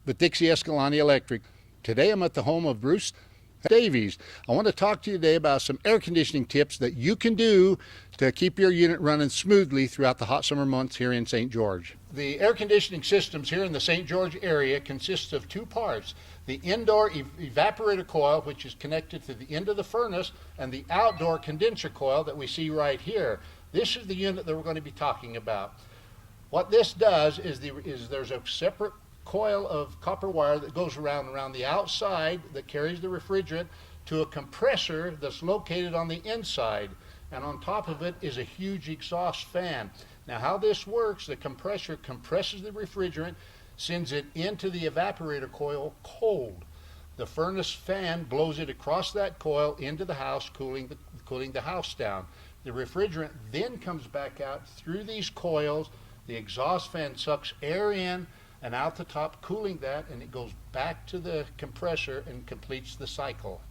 with Dixie Escalante Electric. Today I'm at the home of Bruce Davies. I want to talk to you today about some air conditioning tips that you can do to keep your unit running smoothly throughout the hot summer months here in St. George. The air conditioning systems here in the St. George area consists of two parts: the indoor evaporator coil, which is connected to the end of the furnace, and the outdoor condenser coil that we see right here. This is the unit that we're going to be talking about. What this does is there's a separate coil of copper wire that goes around the outside that carries the refrigerant to a compressor that's located on the inside, and on top of it is a huge exhaust fan. Now, how this works: the compressor compresses the refrigerant, sends it into the evaporator coil cold. The furnace fan blows it across that coil into the house, cooling the house down. The refrigerant then comes back out through these coils. The exhaust fan sucks air in and out the top, cooling that, and it goes back to the compressor and completes the cycle.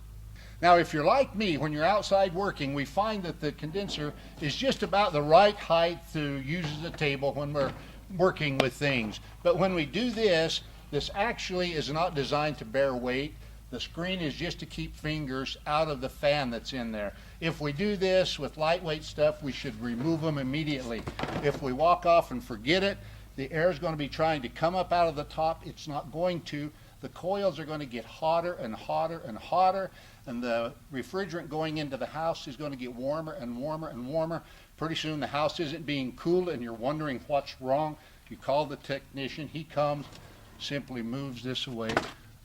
Now, if you're like me, when you're outside working, we find that the condenser is just about the right height to use as a table when we're working with things. But when we do this, this actually is not designed to bear weight. The screen is just to keep fingers out of the fan that's in there. If we do this with lightweight stuff, we should remove them immediately. If we walk off and forget it, the air is going to be trying to come up out of the top. It's not going to. The coils are going to get hotter and hotter and hotter, and the refrigerant going into the house is going to get warmer and warmer and warmer. Pretty soon the house isn't being cooled and you're wondering what's wrong. You call the technician, he comes, simply moves this away,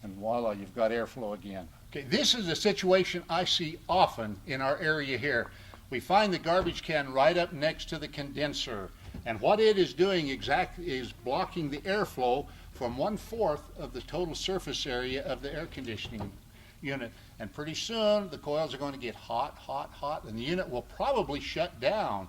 and voila, you've got airflow again. Okay, this is a situation I see often in our area here. We find the garbage can right up next to the condenser, and what it is doing exactly is blocking the airflow from 1/4 of the total surface area of the air conditioning unit. And pretty soon the coils are going to get hot, hot, hot, and the unit will probably shut down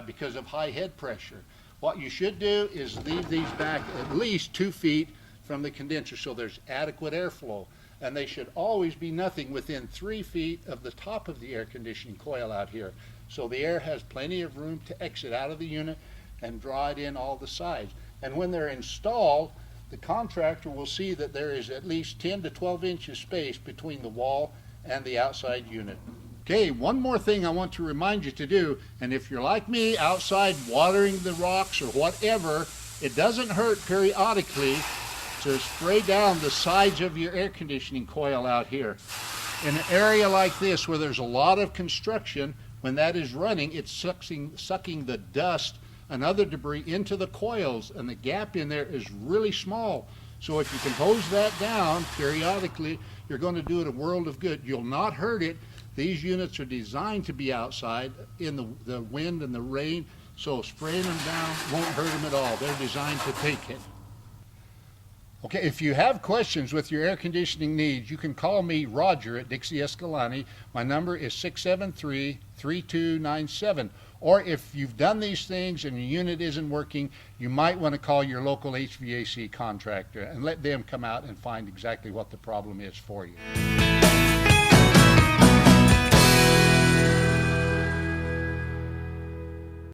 because of high head pressure. What you should do is leave these back at least 2 feet from the condenser so there's adequate airflow. And they should always be nothing within 3 feet of the top of the air conditioning coil out here, so the air has plenty of room to exit out of the unit and draw it in all the sides. And when they're installed, the contractor will see that there is at least 10 to 12 inches space between the wall and the outside unit. Okay, one more thing I want to remind you to do, and if you're like me, outside watering the rocks or whatever, it doesn't hurt periodically to spray down the sides of your air conditioning coil out here. In an area like this where there's a lot of construction, when that is running, it's sucking the dust and other debris into the coils, and the gap in there is really small. So if you can hose that down periodically, you're going to do it a world of good. You'll not hurt it. These units are designed to be outside in the wind and the rain, so spraying them down won't hurt them at all. They're designed to take it. Okay, if you have questions with your air conditioning needs, you can call me, Roger, at Dixie Escalante. My number is 673-3297. Or if you've done these things and your unit isn't working, you might want to call your local HVAC contractor and let them come out and find exactly what the problem is for you.